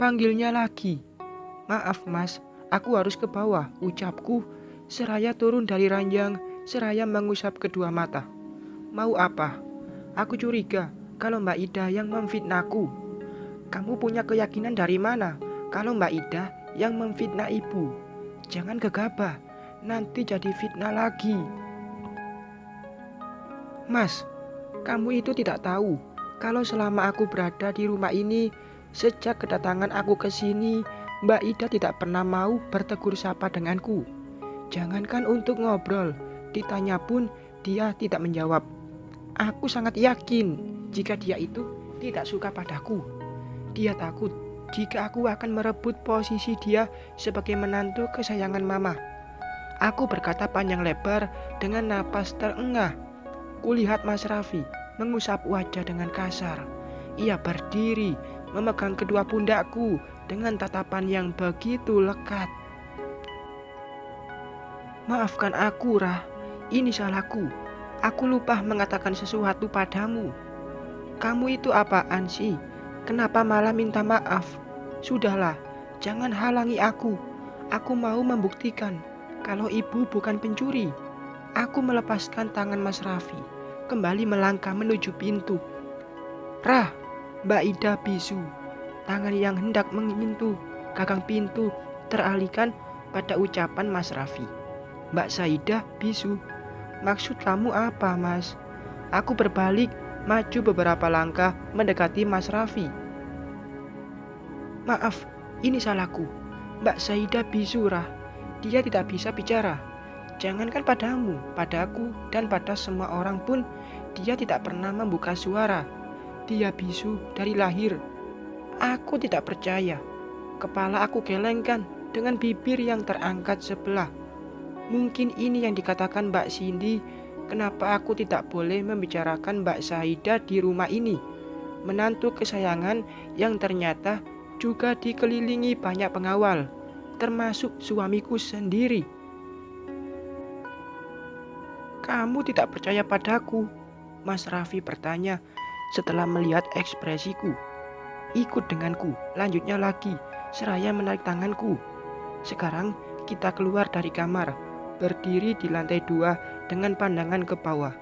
memanggilnya lagi. "Maaf mas, aku harus ke bawah," ucapku seraya turun dari ranjang, seraya mengusap kedua mata. "Mau apa?" "Aku curiga kalau Mbak Ida yang memfitnahku." "Kamu punya keyakinan dari mana kalau Mbak Ida yang memfitnah ibu?" "Jangan gegabah, nanti jadi fitnah lagi." "Mas, kamu itu tidak tahu kalau selama aku berada di rumah ini, sejak kedatangan aku ke sini, Mbak Ida tidak pernah mau bertegur sapa denganku. Jangankan untuk ngobrol, ditanya pun dia tidak menjawab. Aku sangat yakin jika dia itu tidak suka padaku. Dia takut jika aku akan merebut posisi dia sebagai menantu kesayangan mama." Aku berkata panjang lebar dengan napas terengah. Kulihat Mas Raffi mengusap wajah dengan kasar. Ia berdiri memegang kedua pundakku dengan tatapan yang begitu lekat. "Maafkan aku, Rah. Ini salahku. Aku lupa mengatakan sesuatu padamu." "Kamu itu apaan sih? Kenapa malah minta maaf? Sudahlah, jangan halangi aku. Aku mau membuktikan kalau ibu bukan pencuri." Aku melepaskan tangan Mas Raffi, kembali melangkah menuju pintu. "Rah!" Mbak Ida bisu. Tangan yang hendak menyentuh gagang pintu teralihkan pada ucapan Mas Raffi. Mbak Saidah bisu. "Maksud kamu apa, Mas?" Aku berbalik, maju beberapa langkah mendekati Mas Raffi. "Maaf, ini salahku." Mbak Saidah bisu, Rah. "Dia tidak bisa bicara. Jangankan padamu, padaku, dan pada semua orang pun dia tidak pernah membuka suara. Dia bisu dari lahir." Aku tidak percaya. Kepala aku gelengkan dengan bibir yang terangkat sebelah. Mungkin ini yang dikatakan Mbak Cindy, kenapa aku tidak boleh membicarakan Mbak Saidah di rumah ini. Menantu kesayangan yang ternyata juga dikelilingi banyak pengawal, termasuk suamiku sendiri. "Kamu tidak percaya padaku?" Mas Raffi bertanya setelah melihat ekspresiku. "Ikut denganku," lanjutnya lagi, seraya menarik tanganku. "Sekarang kita keluar dari kamar." Berdiri di lantai 2 dengan pandangan ke bawah,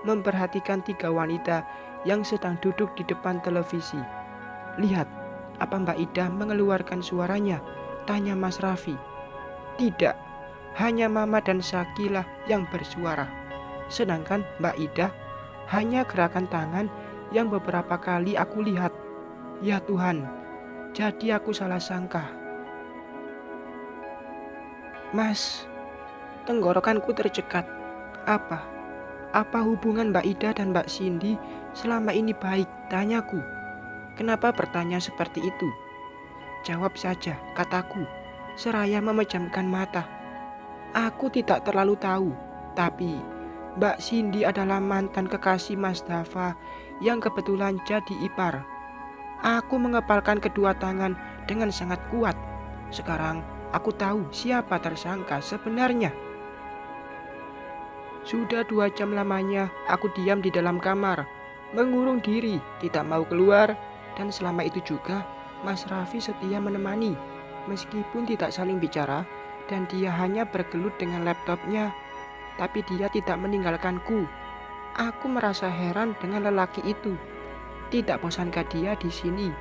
memperhatikan 3 wanita yang sedang duduk di depan televisi. "Lihat, apa Mbak Ida mengeluarkan suaranya?" tanya Mas Raffi. "Tidak, hanya Mama dan Sakilah yang bersuara. Sedangkan Mbak Ida hanya gerakan tangan yang beberapa kali aku lihat." Ya Tuhan, jadi aku salah sangka. "Mas," tenggorokanku tercekat. Apa? Apa hubungan Mbak Ida dan Mbak Cindy selama ini baik?" tanyaku. "Kenapa bertanya seperti itu?" "Jawab saja," kataku, seraya memejamkan mata. "Aku tidak terlalu tahu, tapi Mbak Cindy adalah mantan kekasih Mas Dava yang kebetulan jadi ipar." Aku mengepalkan kedua tangan dengan sangat kuat. Sekarang aku tahu siapa tersangka sebenarnya. Sudah 2 jam lamanya aku diam di dalam kamar, mengurung diri, tidak mau keluar. Dan selama itu juga Mas Raffi setia menemani, meskipun tidak saling bicara dan dia hanya bergelut dengan laptopnya. Tapi dia tidak meninggalkanku. Aku merasa heran dengan lelaki itu. Tidak bosankah dia di sini?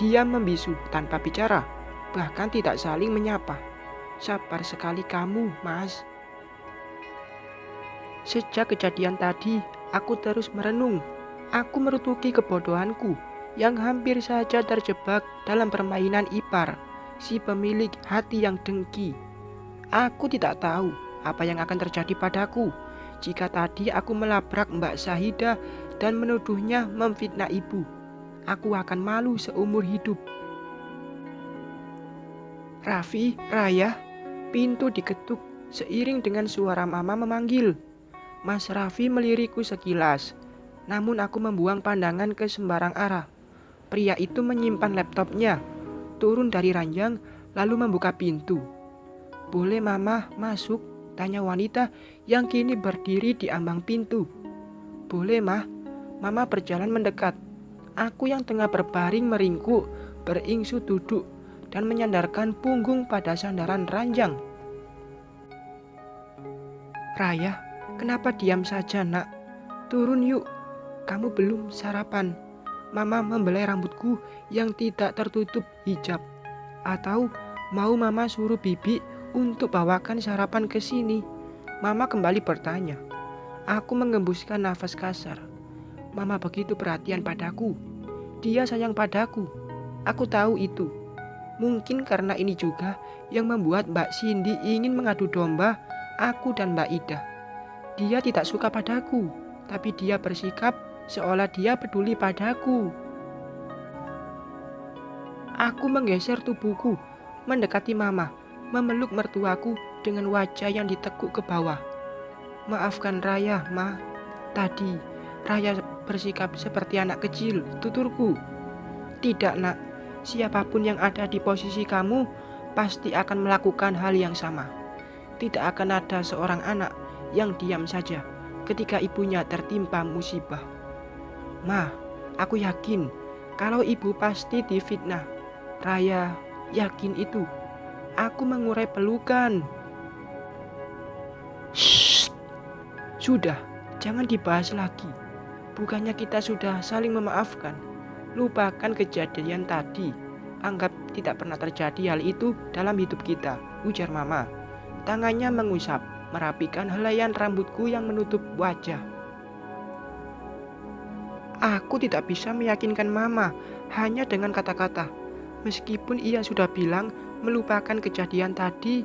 Dia membisu tanpa bicara, bahkan tidak saling menyapa. Sabar sekali kamu, Mas. Sejak kejadian tadi, aku terus merenung. Aku merutuki kebodohanku yang hampir saja terjebak dalam permainan ipar, si pemilik hati yang dengki. Aku tidak tahu apa yang akan terjadi padaku jika tadi aku melabrak Mbak Saidah dan menuduhnya memfitnah ibu. Aku akan malu seumur hidup. "Raffi, Raya." Pintu diketuk seiring dengan suara mama memanggil. Mas Raffi melirikku sekilas, namun aku membuang pandangan ke sembarang arah. Pria itu menyimpan laptopnya, turun dari ranjang, lalu membuka pintu. "Boleh mama masuk?" tanya wanita yang kini berdiri di ambang pintu. "Boleh, Mah." Mama berjalan mendekat. Aku yang tengah berbaring meringkuk beringsut duduk dan menyandarkan punggung pada sandaran ranjang. Raya, kenapa diam saja nak? Turun yuk, kamu belum sarapan. Mama membelai rambutku yang tidak tertutup hijab. Atau mau mama suruh bibi untuk bawakan sarapan ke sini? Mama kembali bertanya. Aku mengembuskan nafas kasar. Mama begitu perhatian padaku. Dia sayang padaku. Aku tahu itu. Mungkin karena ini juga yang membuat Mbak Cindy ingin mengadu domba aku dan Mbak Ida. Dia tidak suka padaku, tapi dia bersikap seolah dia peduli padaku. Aku menggeser tubuhku, mendekati Mama, memeluk mertuaku dengan wajah yang ditekuk ke bawah. Maafkan Raya, Ma. Tadi Raya bersikap seperti anak kecil, tuturku. Tidak, nak. Siapapun yang ada di posisi kamu pasti akan melakukan hal yang sama. Tidak akan ada seorang anak yang diam saja ketika ibunya tertimpa musibah. Ma, aku yakin kalau ibu pasti difitnah. Raya yakin itu. Aku mengurai pelukan. Shh. Sudah, jangan dibahas lagi. Bukannya kita sudah saling memaafkan. Lupakan kejadian tadi. Anggap tidak pernah terjadi hal itu dalam hidup kita, ujar Mama. Tangannya mengusap, merapikan helaian rambutku yang menutup wajah. Aku tidak bisa meyakinkan Mama hanya dengan kata-kata. Meskipun ia sudah bilang melupakan kejadian tadi,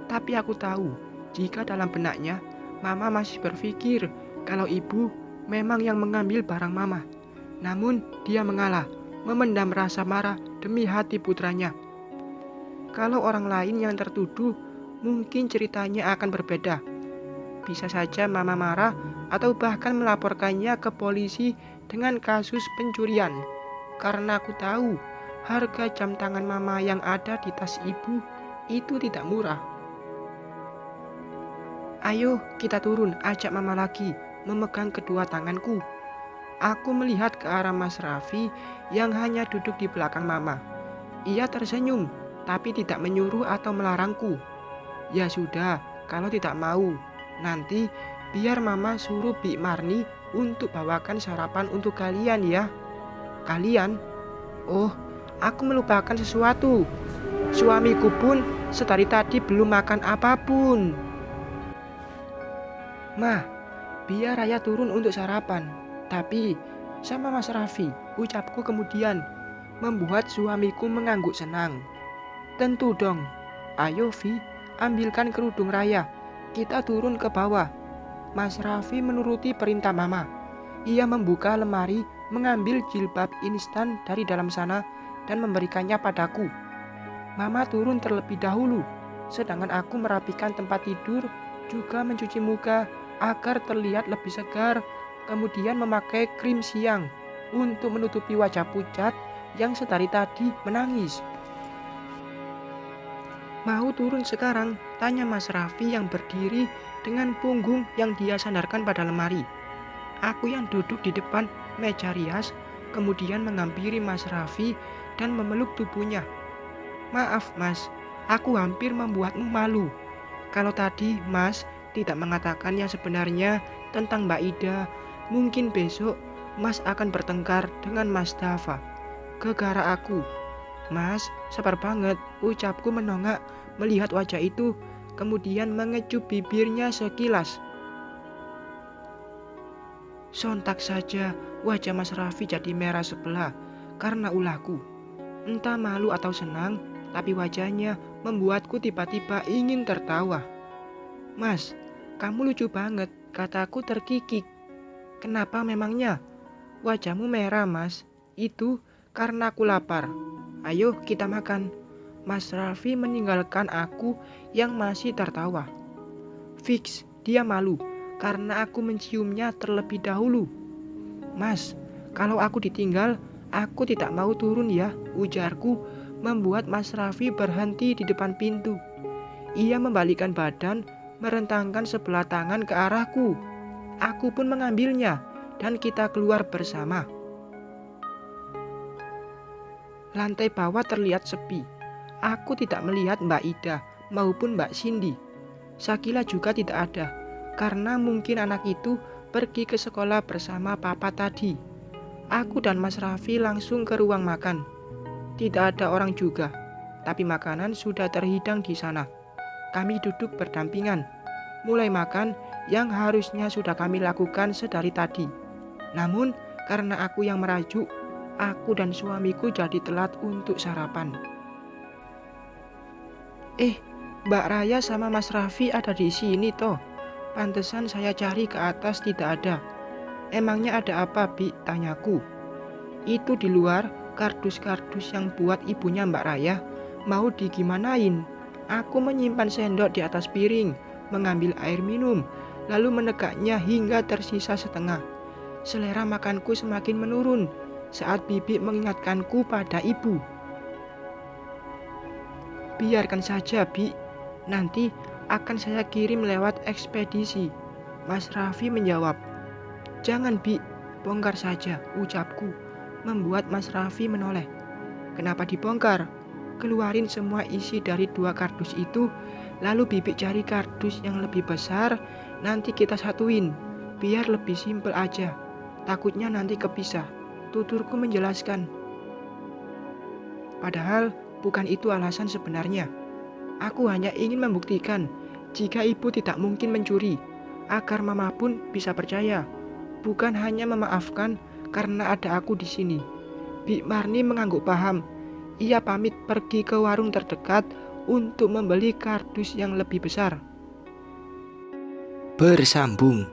tapi aku tahu jika dalam benaknya Mama masih berpikir kalau ibu memang yang mengambil barang Mama. Namun dia mengalah, memendam rasa marah demi hati putranya. Kalau orang lain yang tertuduh, mungkin ceritanya akan berbeda. Bisa saja Mama marah atau bahkan melaporkannya ke polisi dengan kasus pencurian. Karena aku tahu harga jam tangan Mama yang ada di tas ibu itu tidak murah. Ayo kita turun, ajak Mama lagi, memegang kedua tanganku. Aku melihat ke arah Mas Raffi yang hanya duduk di belakang Mama. Ia tersenyum, tapi tidak menyuruh atau melarangku. Ya sudah, kalau tidak mau, nanti biar Mama suruh Bi Marni untuk bawakan sarapan untuk kalian ya. Kalian? Oh, aku melupakan sesuatu. Suamiku pun setari tadi belum makan apapun. Ma, biar Raya turun untuk sarapan. Tapi sama Mas Raffi, ucapku kemudian membuat suamiku mengangguk senang. Tentu dong. Ayo Vi, ambilkan kerudung Raya. Kita turun ke bawah. Mas Raffi menuruti perintah Mama. Ia membuka lemari, mengambil jilbab instan dari dalam sana dan memberikannya padaku. Mama turun terlebih dahulu, sedangkan aku merapikan tempat tidur, juga mencuci muka agar terlihat lebih segar. Kemudian memakai krim siang untuk menutupi wajah pucat yang setari tadi menangis. Mau turun sekarang? Tanya Mas Raffi yang berdiri dengan punggung yang dia sandarkan pada lemari. Aku yang duduk di depan meja rias kemudian menghampiri Mas Raffi dan memeluk tubuhnya. Maaf Mas, aku hampir membuatmu malu. Kalau tadi Mas tidak mengatakan yang sebenarnya tentang Mbak Ida, mungkin besok Mas akan bertengkar dengan Mas Dava. Gegara aku. Mas, sabar banget, ucapku menongak melihat wajah itu, kemudian mengecup bibirnya sekilas. Sontak saja wajah Mas Raffi jadi merah sebelah karena ulahku. Entah malu atau senang, tapi wajahnya membuatku tiba-tiba ingin tertawa. Mas, kamu lucu banget, kataku terkikik. Kenapa memangnya? Wajahmu merah Mas. Itu karena aku lapar. Ayo kita makan. Mas Raffi meninggalkan aku yang masih tertawa. Fix, dia malu karena aku menciumnya terlebih dahulu. Mas, kalau aku ditinggal, aku tidak mau turun ya, ujarku membuat Mas Raffi berhenti di depan pintu. Ia membalikkan badan, merentangkan sebelah tangan ke arahku. Aku pun mengambilnya dan kita keluar bersama. Lantai bawah terlihat sepi. Aku tidak melihat Mbak Ida maupun Mbak Cindy. Sakila juga tidak ada, karena mungkin anak itu pergi ke sekolah bersama papa tadi. Aku dan Mas Raffi langsung ke ruang makan. Tidak ada orang juga, tapi makanan sudah terhidang di sana. Kami duduk berdampingan, mulai makan yang harusnya sudah kami lakukan sedari tadi. Namun, karena aku yang merajuk, aku dan suamiku jadi telat untuk sarapan. Mbak Raya sama Mas Raffi ada di sini toh. Pantesan saya cari ke atas tidak ada. Emangnya ada apa, Bi? Tanyaku. Itu di luar kardus-kardus yang buat ibunya Mbak Raya mau digimanain. Aku menyimpan sendok di atas piring, mengambil air minum, lalu menegaknya hingga tersisa setengah. Selera makanku semakin menurun saat Bibi mengingatkanku pada ibu. Biarkan saja, Bi. Nanti akan saya kirim lewat ekspedisi. Mas Raffi menjawab. Jangan, Bi. Bongkar saja, ucapku, membuat Mas Raffi menoleh. Kenapa dibongkar? Keluarin semua isi dari 2 kardus itu, lalu Bibi cari kardus yang lebih besar, nanti kita satuin. Biar lebih simpel aja. Takutnya nanti kepisah, tuturku menjelaskan. Padahal bukan itu alasan sebenarnya. Aku hanya ingin membuktikan jika ibu tidak mungkin mencuri, agar mama pun bisa percaya. Bukan hanya memaafkan karena ada aku di sini. Bi Marni mengangguk paham. Ia pamit pergi ke warung terdekat untuk membeli kardus yang lebih besar. Bersambung.